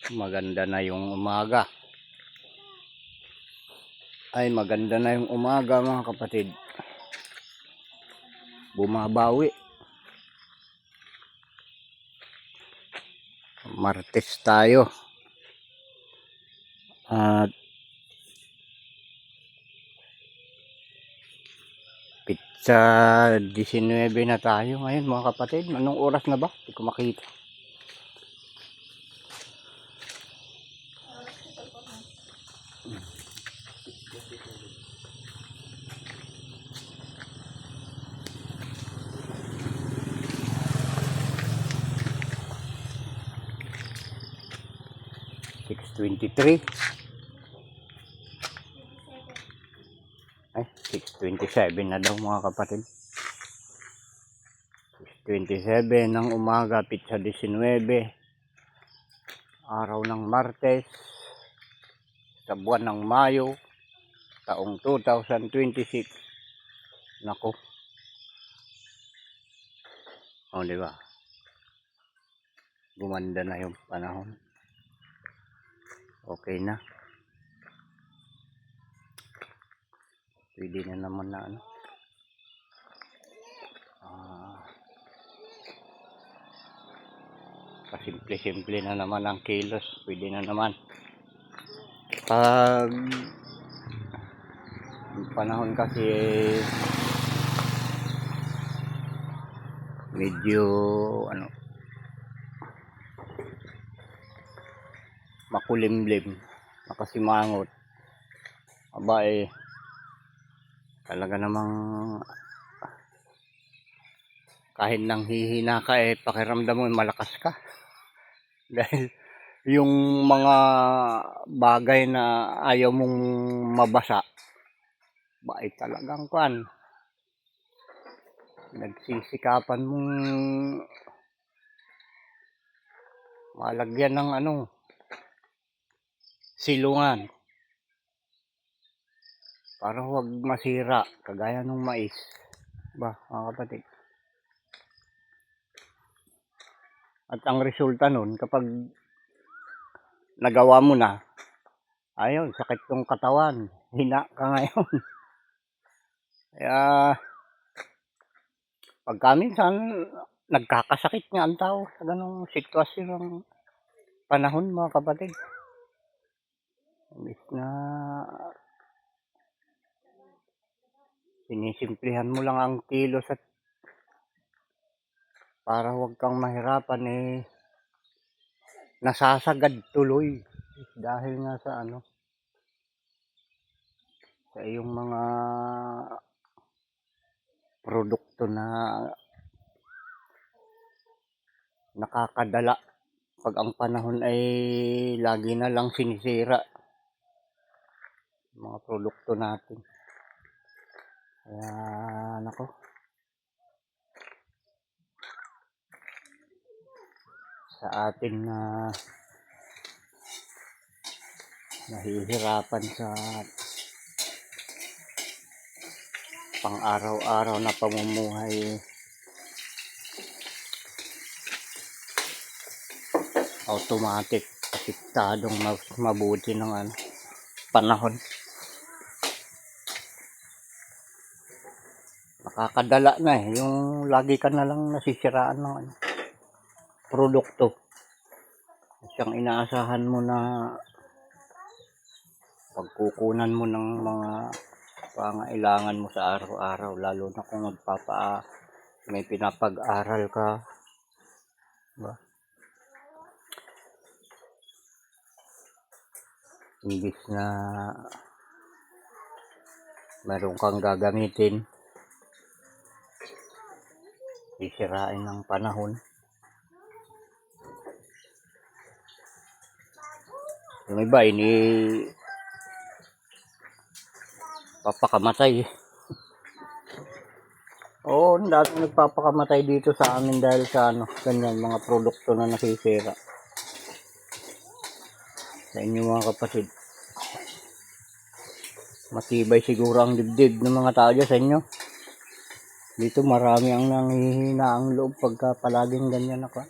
Maganda na yung umaga. Ay, maganda na yung umaga mga kapatid. Bumabawi. Martes tayo. At pizza 19 na tayo ngayon mga kapatid. Anong oras na ba? Hindi ko makita. $6.23. Ay, 6:27 na daw mga kapatid. 6:27 ng umaga, pizza 19. Araw ng Martes, sa buwan ng Mayo, taong 2026. Nako. O, diba? Gumanda na yung panahon. Okay na. Pwede na naman na ano. Pasimple-simple na naman ang kilos. Pwede na naman. Pag yung panahon kasi medyo ano, makulimlim, makasimangot. Aba talaga namang kahit nang hihina ka pakiramdam mo malakas ka. Dahil yung mga bagay na ayaw mong mabasa, ba talagang kan nagsisikapan mong malagyan ng ano, silungan para huwag masira kagaya ng mais ba mga kapatid. At ang resulta nun, kapag nagawa mo na, ayun, sakit yung katawan, hina ka ngayon. Kaya pagka minsan nagkakasakit nga ang tao sa ganong sitwasyon ng panahon mga kapatid. Imbis na sinisimplihan mo lang ang kilos at para huwag kang mahirapan nasasagad tuloy dahil nga sa ano, sa iyong mga produkto na nakakadala pag ang panahon ay lagi na lang sinisira mga produkto natin. Kaya nako, sa atin na nahihirapan sa pang-araw-araw na pamumuhay, automatic apektadong mabuti ng ano, panahon. Nakakadala na yung lagi ka na lang nasisiraan ng ano, produkto. Siyang inaasahan mo na pagkukunan mo ng mga pangailangan mo sa araw-araw, lalo na kung may pinapag-aral ka, diba? Imbis na meron kang gagamitin, sisirain ng panahon. Yung iba papakamatay. Oo, dati nagpapakamatay dito sa amin dahil sa ano, ganyan mga produkto na nasisira. sa inyo mga kapatid. Matibay siguro ang dibdib ng mga tao dyan sa inyo. Dito marami ang nanghihina ang loob pagka palaging ganyan ako.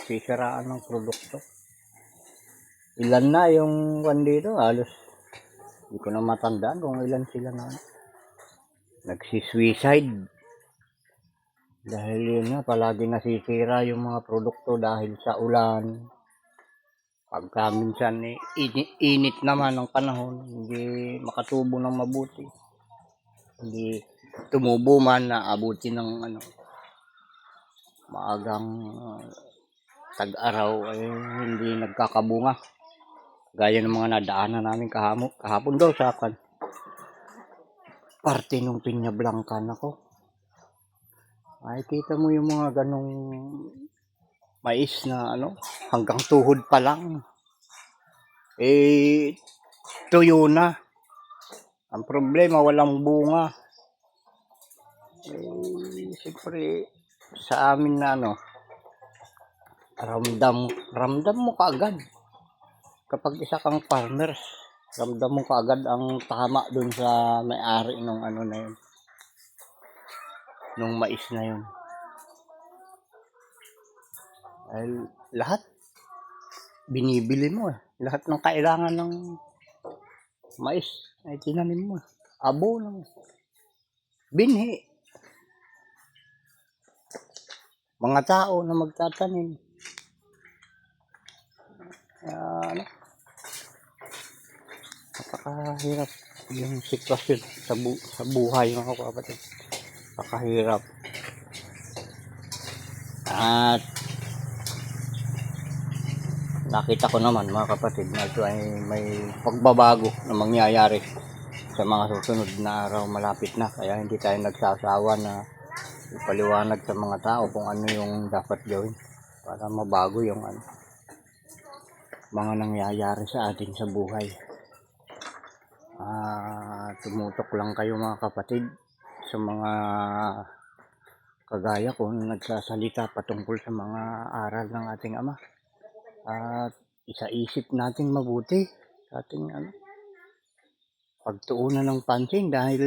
Sisiraan ng produkto. Ilan na yung dito, halos hindi ko na matandaan kung ilan sila na nagsisuicide. Dahil yun nga, palagi nasisira yung mga produkto dahil sa ulan. Pagka minsan init naman ng panahon, hindi makatubo ng mabuti. Hindi tumubo man na abuti ng maagang tag-araw ay hindi nagkakabunga. Gaya ng mga nadaanan namin kahapon daw sa parte ng Piña Blanca nako. Ay kita mo yung mga ganong mais na hanggang tuhod pa lang. Tuyo na. Ang problema walang bunga. Siyempre sa amin na ramdam mo kaagad. Kapag isa kang farmers, ramdam mo kaagad ang tama dun sa may-ari ng na yun. Nung mais na yun. Ay, lahat binibili mo Lahat ng kailangan ng mais ay tinanim mo. Abo lang. Binhi. Mga tao na magtatanim. Napakahirap yung sitwasyon sa buhay mga kapatid. Napakahirap. At nakita ko naman mga kapatid na ito ay may pagbabago na mangyayari sa mga susunod na araw, malapit na. Kaya hindi tayo nagsasawa na ipaliwanag sa mga tao kung ano yung dapat gawin para mabago yung mga nangyayari sa atin sa buhay. Tumutok lang kayo mga kapatid sa mga kagaya ko na nagsasalita patungkol sa mga aral ng ating Ama. At isaisip natin mabuti sa ating pagtuunan ng pansin dahil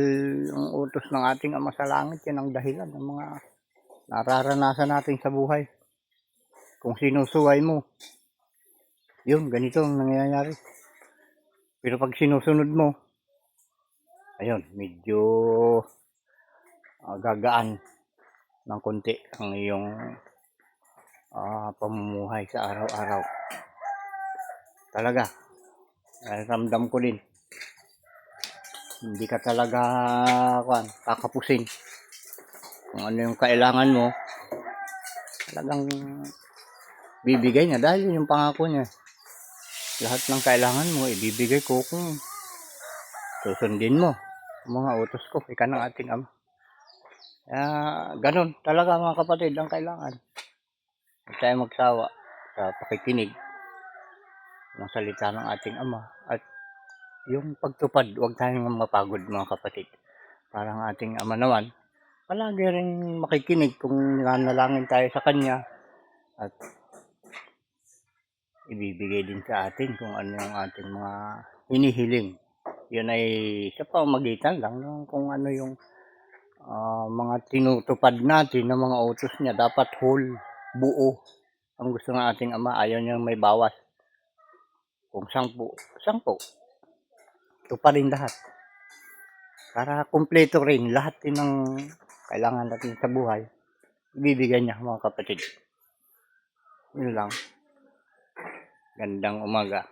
ang utos ng ating Ama sa langit yan ang dahilan ng mga nararanasan natin sa buhay. Kung sinusuway mo, yun, ganito ang nangyayari. Pero pag sinusunod mo, ayun, medyo gagaan ng konti ang iyong pamumuhay sa araw-araw. Talaga, ramdam ko din. Hindi ka talaga kakapusin. Kung ano yung kailangan mo, talagang bibigay niya dahil yung pangako niya. Lahat ng kailangan mo, ibibigay ko kung susundin mo ang mga utos ko, ika ng ating Ama. Ganun talaga mga kapatid ang kailangan. Huwag tayo magsawa sa pakikinig ng salita ng ating Ama. At yung pagtupad, huwag tayong mapagod mga kapatid. Para ang ating Ama naman, palagi rin makikinig kung nanalangin tayo sa Kanya. At ibibigay din sa atin kung ano yung ating mga hinihiling. Yun ay sa pamamagitan lang kung ano yung mga tinutupad natin ng mga utos niya. Dapat whole, buo ang gusto ng ating Ama. Ayaw niya may bawas. Kung 10, tuparin lahat. Para kumpleto rin lahat din ng kailangan natin sa buhay. Ibibigay niya mga kapatid. Yun lang. Gandang umaga.